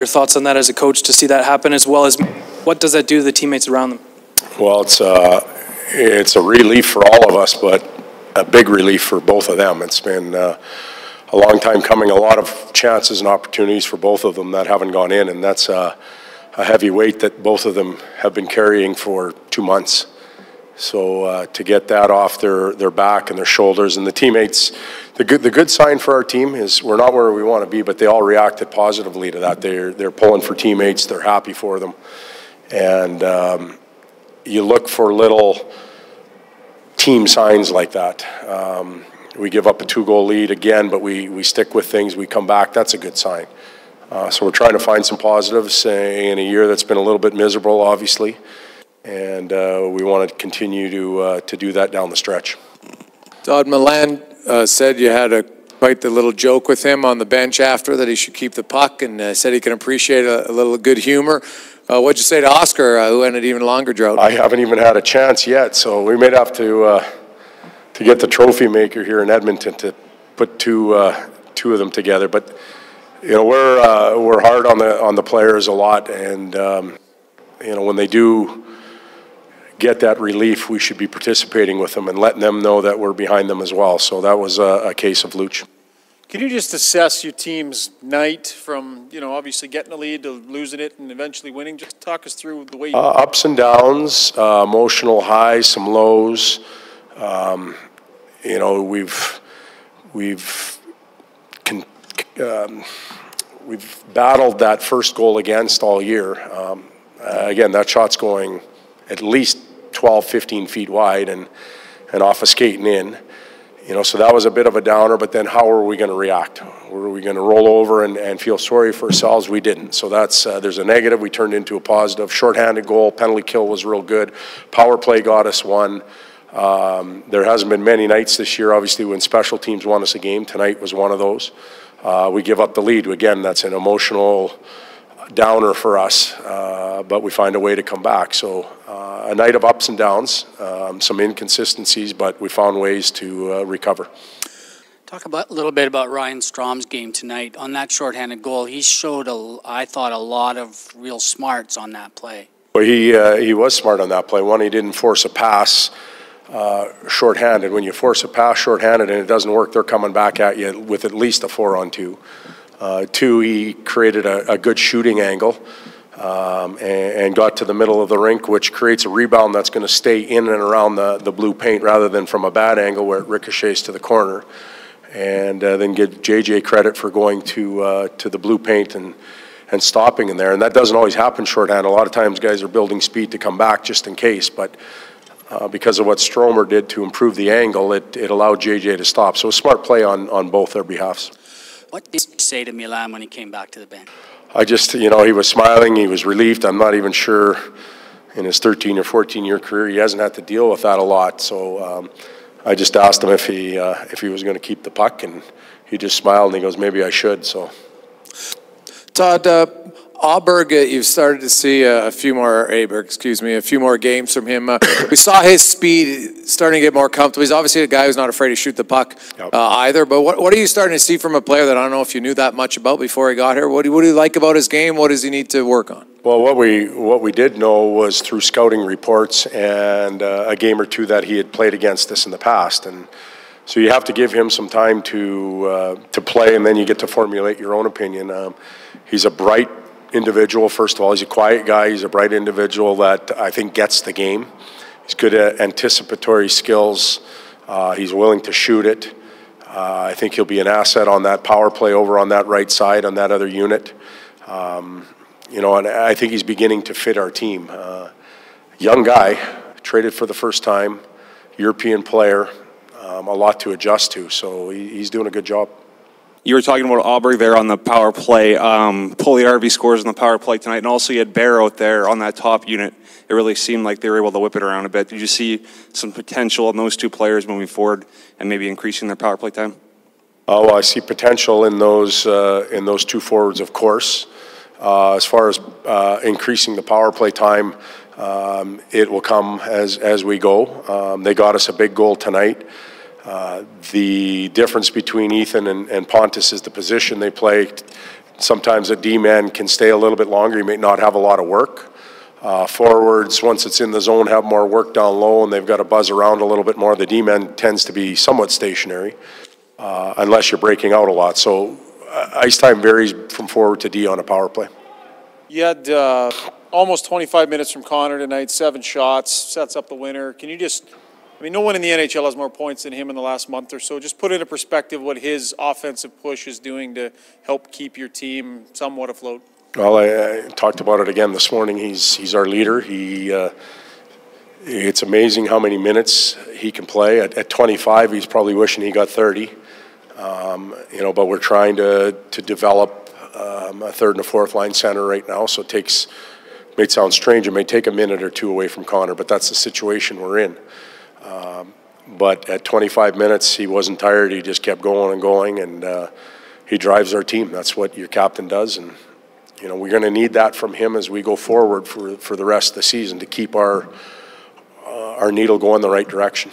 Your thoughts on that as a coach to see that happen, as well as what does that do to the teammates around them? Well, it's a relief for all of us, but a big relief for both of them. It's been a long time coming, a lot of chances and opportunities for both of them that haven't gone in, and that's a heavy weight that both of them have been carrying for 2 months. So to get that off their back and their shoulders, and the teammates, the good sign for our team is we're not where we want to be, but they all reacted positively to that. They're pulling for teammates. They're happy for them, and you look for little team signs like that. We give up a 2-goal lead again, but we stick with things. We come back. That's a good sign. So we're trying to find some positives in a year that's been a little bit miserable, obviously. And we want to continue to do that down the stretch. Todd McLellan said you had quite the little joke with him on the bench after that he should keep the puck, and said he can appreciate a little good humor. What'd you say to Oscar, who had an even longer drought? I haven't even had a chance yet, so we may have to get the trophy maker here in Edmonton to put two of them together. But you know, we're hard on the players a lot, and you know, when they do get that relief, we should be participating with them and letting them know that we're behind them as well. So that was a case of Luch. Can you just assess your team's night from, you know, obviously getting a lead to losing it and eventually winning? Just talk us through the way you... Ups and downs, emotional highs, some lows. You know, we've battled that first goal against all year. Again, that shot's going at least 12, 15 feet wide and off a skating in. You know, so that was a bit of a downer, but then how are we going to react? Were we going to roll over and feel sorry for ourselves? We didn't. So that's there's a negative. We turned into a positive. Shorthanded goal, penalty kill was real good. Power play got us one. There hasn't been many nights this year, obviously, when special teams won us a game. Tonight was one of those. We give up the lead. Again, that's an emotional downer for us, but we find a way to come back. So a night of ups and downs, some inconsistencies, but we found ways to recover. Talk a little bit about Ryan Strom's game tonight. On that shorthanded goal, he showed, I thought, a lot of real smarts on that play. Well, he was smart on that play. One, he didn't force a pass shorthanded. When you force a pass shorthanded and it doesn't work, they're coming back at you with at least a 4-on-2. Two, he created a good shooting angle and got to the middle of the rink, which creates a rebound that's going to stay in and around the blue paint rather than from a bad angle where it ricochets to the corner. And then give JJ credit for going to the blue paint and stopping in there. And that doesn't always happen shorthand. A lot of times guys are building speed to come back just in case. But because of what Stromer did to improve the angle, it allowed JJ to stop. So a smart play on both their behalfs. What did you say to McLellan when he came back to the bench? I just, you know, he was smiling, he was relieved. I'm not even sure in his 13 or 14-year career he hasn't had to deal with that a lot. So I just asked him if he was going to keep the puck, and he just smiled and he goes, maybe I should. So, Todd, Aberg, you've started to see a few more games from him. We saw his speed starting to get more comfortable. He's obviously a guy who's not afraid to shoot the puck either. But what are you starting to see from a player that I don't know if you knew that much about before he got here? What do you like about his game? What does he need to work on? Well, what we did know was through scouting reports and a game or two that he had played against us in the past, and so you have to give him some time to play, and then you get to formulate your own opinion. He's a bright individual. First of all, he's a quiet guy. He's a bright individual that I think gets the game. He's good at anticipatory skills. He's willing to shoot it. I think he'll be an asset on that power play over on that right side on that other unit. You know, and I think he's beginning to fit our team. Young guy, traded for the first time, European player, a lot to adjust to. So he's doing a good job. You were talking about Aubrey there on the power play. Pulley RV scores on the power play tonight, and also you had Bear out there on that top unit. It really seemed like they were able to whip it around a bit. Did you see some potential in those two players moving forward and maybe increasing their power play time? Oh, well, I see potential in those two forwards, of course. As far as increasing the power play time, it will come as we go. They got us a big goal tonight. The difference between Ethan and Pontus is the position they play. sometimes a D-man can stay a little bit longer. He may not have a lot of work. Forwards, once it's in the zone, have more work down low, and they've got to buzz around a little bit more. The D-man tends to be somewhat stationary, unless you're breaking out a lot. So ice time varies from forward to D on a power play. You had almost 25 minutes from Connor tonight, 7 shots, sets up the winner. Can you just, I mean, no one in the NHL has more points than him in the last month or so. Just put into perspective what his offensive push is doing to help keep your team somewhat afloat. Well, I talked about it again this morning. He's our leader. It's amazing how many minutes he can play. At 25, he's probably wishing he got 30. But we're trying to develop a third and a fourth line center right now. So may sound strange. It may take a minute or two away from Connor, but that's the situation we're in. But at 25 minutes, he wasn't tired. He just kept going and going, and he drives our team. That's what your captain does, and we're going to need that from him as we go forward for the rest of the season to keep our needle going the right direction.